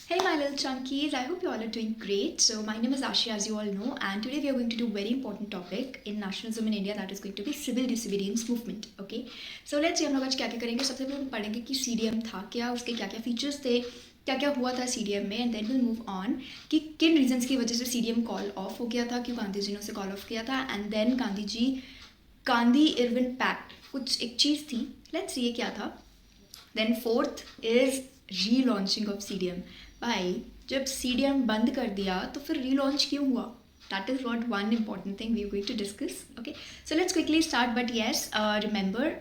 Hey my little chunkies, I hope you all are doing great. So my name is Ashi, as you all know, and today we are going to do a very important topic in nationalism in India, that is going to be civil disobedience movement. Okay, so let's see हम लोग आज क्या क्या करेंगे. सबसे पहले हम पढ़ेंगे कि CDM था क्या, उसके क्या क्या फीचर्स थे, क्या क्या हुआ था CDM में, and then will move on कि किन रीजंस की वजह से CDM कॉल ऑफ हो गया था, क्यों गांधी जी ने उसे कॉल ऑफ किया था, and then Gandhi Irwin pact कुछ एक चीज़ थी. लेट्स सी ये क्या था. Then fourth is relaunching of CDM. भाई जब CDM बंद कर दिया तो फिर रीलॉन्च क्यों हुआ? That is what one important thing we are going to discuss. Okay, so let's quickly start. But yes, remember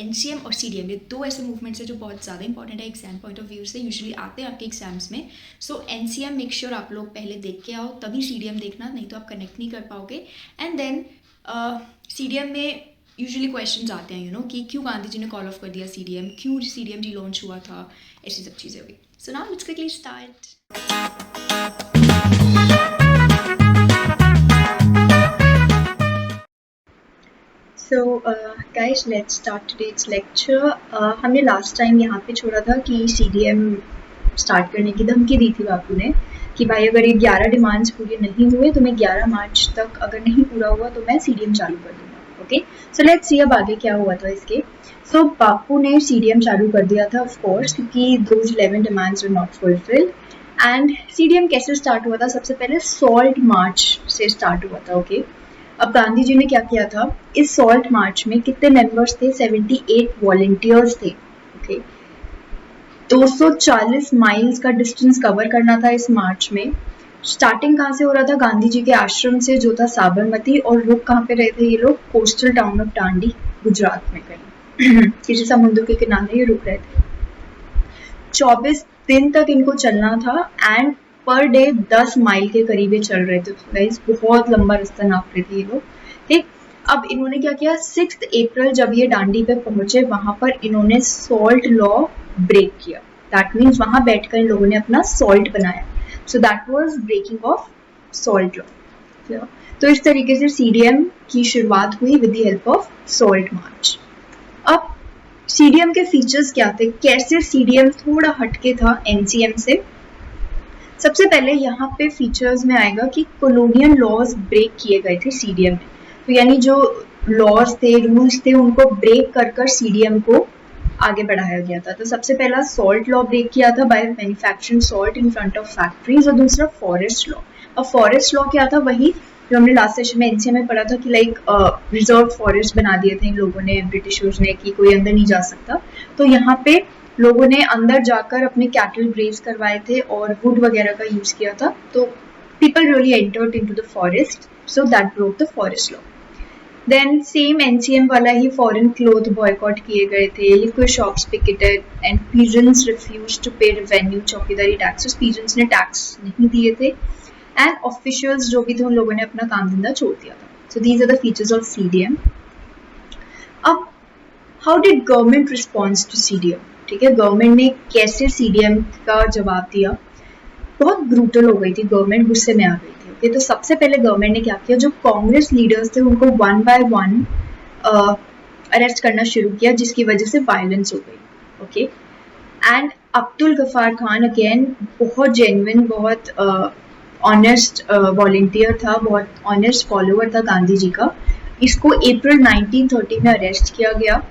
NCM और CDM ये दो ऐसे मूवमेंट्स है जो बहुत ज़्यादा इंपॉर्टेंट है एग्जाम पॉइंट ऑफ व्यू से, यूजुअली आते हैं आपके एग्जाम्स में. सो NCM मेक श्योर आप लोग पहले देख के आओ, तभी CDM देखना, नहीं तो आप कनेक्ट नहीं कर पाओगे. एंड देन CDM में यूजुअली क्वेश्चंस आते हैं कि क्यों गांधी जी ने कॉल ऑफ कर दिया CDM, क्यों CDM रीलॉन्च हुआ था, ऐसी सब चीज़ें हुई. So now let's quickly start. So guys, let's start today's lecture. हमने लास्ट टाइम यहाँ पे छोड़ा था कि CDM स्टार्ट करने की धमकी दी थी बापू ने कि भाई अगर ये 11 डिमांड्स पूरी नहीं हुए तो मैं 11 मार्च तक अगर नहीं पूरा हुआ तो मैं CDM चालू कर दूंगा. ओके, सो लेट्स सी अब आगे क्या हुआ था इसके. सो बापू ने CDM चालू कर दिया था ऑफ कोर्स, क्योंकि those 11 demands were not fulfilled. And CDM कैसे स्टार्ट हुआ था? सबसे पहले सॉल्ट मार्च से स्टार्ट हुआ था. ओके, अब गांधी जी ने क्या किया था, इस सॉल्ट मार्च में कितने मेंबर्स थे? 78 वॉलंटियर्स थे. ओके, 240 माइल्स का डिस्टेंस कवर करना था इस मार्च में. स्टार्टिंग कहाँ से हो रहा था? गांधी जी के आश्रम से, जो था साबरमती. और रुक कहाँ पे रहे थे ये लोग? Coastal town of Dandi, Gujarat में कहीं किसी समुद्र के किनारे ये रुक रहे थे. 24 दिन तक इनको चलना था एंड पर डे 10 माइल के करीब ये चल रहे थे. गाइस बहुत लंबा रास्ता नाप रहे थे ये लोग. ठीक, अब इन्होंने क्या किया? 6 अप्रैल जब ये दांडी पे पहुंचे, वहां पर इन्होंने सॉल्ट लॉ ब्रेक किया. दैट मीन्स वहां बैठकर इन लोगों ने अपना सॉल्ट बनाया. So that was breaking of salt law. तो इस तरीके से CDM की शुरुआत हुई with the help of salt march. अब CDM के फीचर्स क्या थे? कैसे CDM थोड़ा हटके था NCM से? सबसे पहले यहाँ पे फीचर्स में आएगा कि कॉलोनियल लॉज ब्रेक किए गए थे CDM में. तो यानी जो लॉज थे, रूल्स थे, उनको ब्रेक कर कर CDM को आगे बढ़ाया गया था. तो सबसे पहला सॉल्ट लॉ ब्रेक किया था by manufacturing salt in front of factories. और दूसरा फॉरेस्ट लॉ. अब फॉरेस्ट लॉ क्या था? वही जो हमने लास्ट सेशन में NCM में पढ़ा था कि लाइक रिजर्व फॉरेस्ट बना दिए थे इन लोगों ने, ब्रिटिशर्स ने, कि कोई अंदर नहीं जा सकता. तो यहाँ पे लोगों ने अंदर जाकर अपने कैटल ग्रेज करवाए थे और वुड वगैरह का यूज किया था. तो people really entered into the forest, so that broke the forest law. Then same NCM वाला ही फॉरेन क्लोथ बॉयकॉट किए गए थे, liquid shops picketed and peasants refuse to pay revenue, चौकीदारी टैक्सेस. पीजेंट्स ने टैक्स नहीं दिए थे एंड ऑफिशियल्स जो भी थे उन लोगों ने अपना काम धंधा छोड़ दिया था. So these are the features of CDM. अब how did government response to CDM? ठीक है, गवर्नमेंट ने कैसे CDM का जवाब दिया? बहुत ब्रूटल हो गई थी गवर्नमेंट, गुस्से में आ गई थी. ओके, तो सबसे पहले गवर्नमेंट ने क्या किया? जो कांग्रेस लीडर्स थे उनको वन बाय वन अरेस्ट करना शुरू किया, जिसकी वजह से वायलेंस हो गई. Okay, and Abdul Ghaffar Khan again बहुत जेन्युइन, बहुत ऑनेस्ट वॉलंटियर था, बहुत ऑनेस्ट फॉलोअर था गांधी जी का. इसको अप्रैल 1930 में अरेस्ट किया गया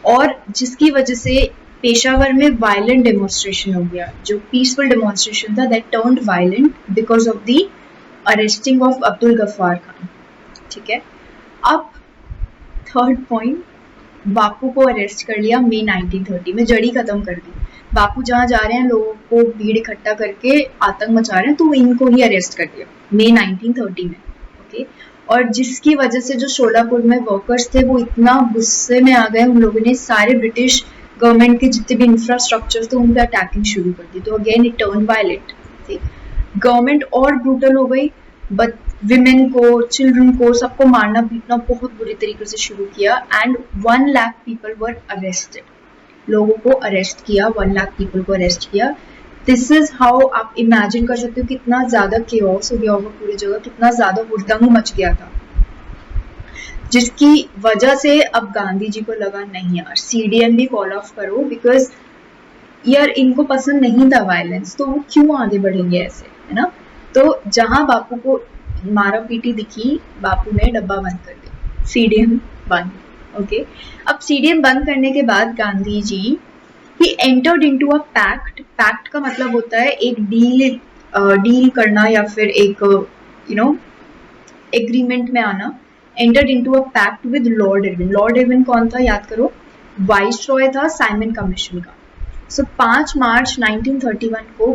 और जिसकी वजह से पेशावर में वायलेंट डेमोन्स्ट्रेशन हो गया. जो पीसफुल डेमोन्स्ट्रेशन था that turned violent because of the arresting of Abdul Ghaffar Khan. ठीक है, अब थर्ड पॉइंट, बापू को अरेस्ट कर लिया मई 1930 में, जड़ी खत्म कर दी. बापू जहाँ जा रहे हैं लोगों को भीड़ इकट्ठा करके आतंक मचा रहे हैं, तो इनको ही अरेस्ट कर दिया मई 1930 में. ओके, और जिसकी वजह से जो शोलापुर में वर्कर्स थे वो इतना गुस्से में आ गए, उन लोगों ने सारे ब्रिटिश गवर्नमेंट के जितने भी इंफ्रास्ट्रक्चर थे उन पर अटैकिंग शुरू कर दी. तो again it turn violent. Government और ब्रूटल हो गई, बट विमेन को, चिल्ड्रन को, सबको मारना पीटना बहुत बुरी तरीके से शुरू किया. And 1 lakh people were arrested. लोगों को अरेस्ट किया, 1 लाख पीपल को अरेस्ट किया. दिस इज हाउ आप इमेजिन कर सकते हो कितना ज्यादा केओस हो गया होगा पूरी जगह, कितना ज्यादा हुड़दंग मच गया था, जिसकी वजह से अब गांधी जी को लगा नहीं यार CDM भी कॉल ऑफ करो, बिकॉज यार इनको पसंद नहीं था वायलेंस, तो वो क्यों आगे बढ़ेंगे ऐसे, है ना। तो जहां बापू को मारा पीटी दिखी, बापू ने डब्बा बंद कर दिया, सीडीएम बंद। ओके, अब सीडीएम बंद करने के बाद गांधी जी ही entered into a pact. Pact का मतलब होता है एक डील करना या फिर एक एग्रीमेंट में आना। Entered into a pact with Lord Irwin. Lord Irwin कौन था याद करो, वाइस रॉय था साइमन कमीशन का। सो 5 मार्च 1931 को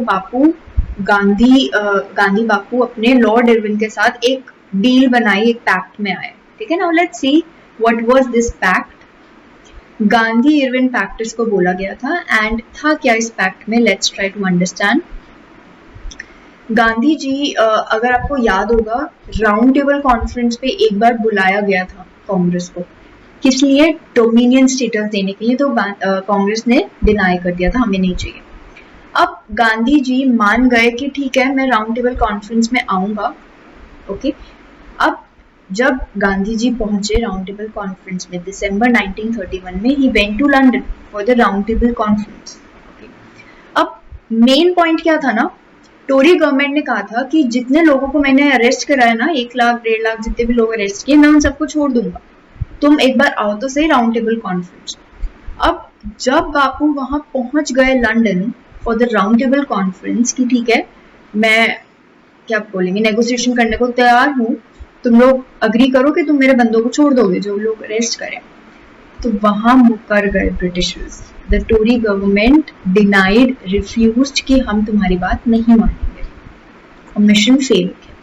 गांधी बापू अपने लॉर्ड इरविन के साथ एक डील बनाई, एक पैक्ट में आए। ठीक है ना, let's see what was this pact. Gandhi Irwin pact इसको बोला गया था। एंड था क्या इस पैक्ट में, let's try to understand. Gandhi ji, अगर आपको याद होगा, राउंड टेबल कॉन्फ्रेंस पे एक बार बुलाया गया था कांग्रेस को, किस लिए, डोमिनियन स्टेटस देने के लिए। तो कांग्रेस ने डिनाई कर दिया था, हमें नहीं चाहिए। अब गांधी जी मान गए कि ठीक है मैं राउंड टेबल कॉन्फ्रेंस में आऊंगा। ओके, अब जब गांधी जी पहुंचे राउंड टेबल कॉन्फ्रेंस में दिसंबर 1931 में, he went to London for the round table conference. अब मेन पॉइंट क्या था ना, टोरी गवर्नमेंट ने कहा था कि जितने लोगों को मैंने अरेस्ट कराया ना, 1 लाख 1.5 लाख जितने भी लोग अरेस्ट किए, मैं उन सबको छोड़ दूंगा, तुम एक बार आओ तो सही राउंड टेबल कॉन्फ्रेंस। अब जब बापू वहां पहुंच गए London for the round table conference कि ठीक है मैं क्या बोलेंगे नेगोशिएशन करने को तैयार हूँ, तुम लोग अग्री करो कि तुम मेरे बंदों को छोड़ दोगे जो लोग अरेस्ट करें, तो वहां मुकर गए Britishers. The Tory government denied, refused कि हम तुम्हारी बात नहीं मानेंगे, और मिशन फेल हो गया।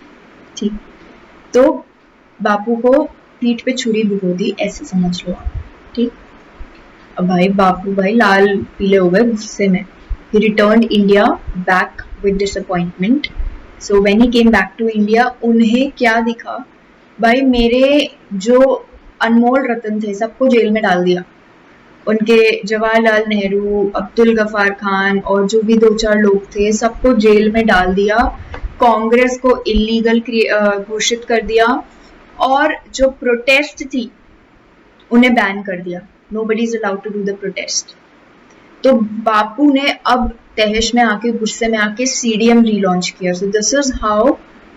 ठीक, तो बापू को पीठ पे छुरी भिगो दी, ऐसे समझ लो आप। ठीक, अब भाई बापू भाई लाल पीले हो गए गुस्से में। He returned India back with disappointment. So when he came back to India, उन्हें क्या दिखा, भाई मेरे जो अनमोल रतन थे सबको जेल में डाल दिया। उनके जवाहरलाल नेहरू, अब्दुल गफार खान और जो भी 2-4 लोग थे सबको जेल में डाल दिया। कांग्रेस को इलीगल घोषित कर दिया, और जो प्रोटेस्ट थी उन्हें बैन कर दिया। Nobody is allowed to do the protest. तो बापू ने अब तहश में आके, गुस्से में आके सीडीएम रीलॉन्च किया। So this is how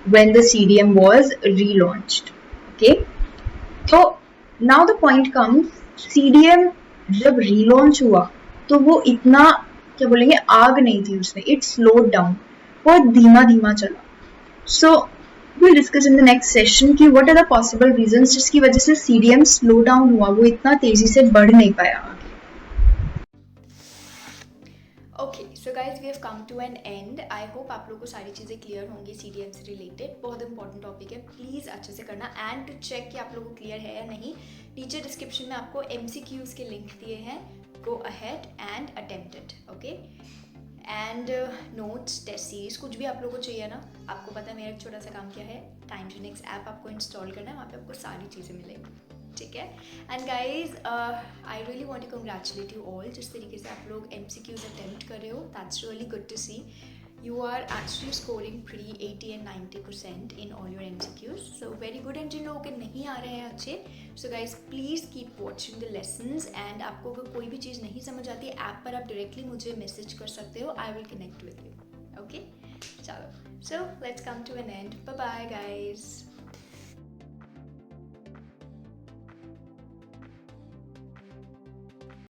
when the CDM was relaunched. Okay, तो now the point comes, CDM जब रीलॉन्च हुआ तो वो इतना क्या बोलेंगे आग नहीं थी उसमें, इट स्लोड डाउन, बहुत धीमा धीमा चला। सो we'll discuss in the next session कि what are the possible reasons जिसकी वजह से सीडीएम स्लो डाउन हुआ, वो इतना तेजी से बढ़ नहीं पाया आगे। Okay so guys we have come to an end. I hope आप लोगों को सारी चीज़ें क्लियर होंगी सीडीएम से रिलेटेड। बहुत इंपॉर्टेंट टॉपिक है, प्लीज़ अच्छे से करना। एंड टू चेक कि आप लोगों को क्लियर है या नहीं, नीचे डिस्क्रिप्शन में आपको MCQs के लिंक दिए हैं, go ahead and attempt it. Okay, and notes, test series, कुछ भी आप लोगों को चाहिए ना, आपको पता है मेरा एक छोटा सा काम क्या है, टाइमजिनिक्स ऐप आपको इंस्टॉल करना है, वहाँ पे आपको सारी चीज़ें मिलेंगी। ठीक है, and guys I really want to congratulate you all, जिस तरीके से आप लोग MCQs अटेम्प्ट कर रहे हो, that's really good to see. You are actually scoring pretty 80 and 90% in all your MCQs, so very good। and जिन लोगों के नहीं आ रहे हैं अच्छे, so guys please keep watching the lessons, and आपको अगर कोई भी चीज़ नहीं समझ आती ऐप पर आप डायरेक्टली मुझे मैसेज कर सकते हो, I will connect with you। okay, चलो, so let's come to an end, bye bye guys।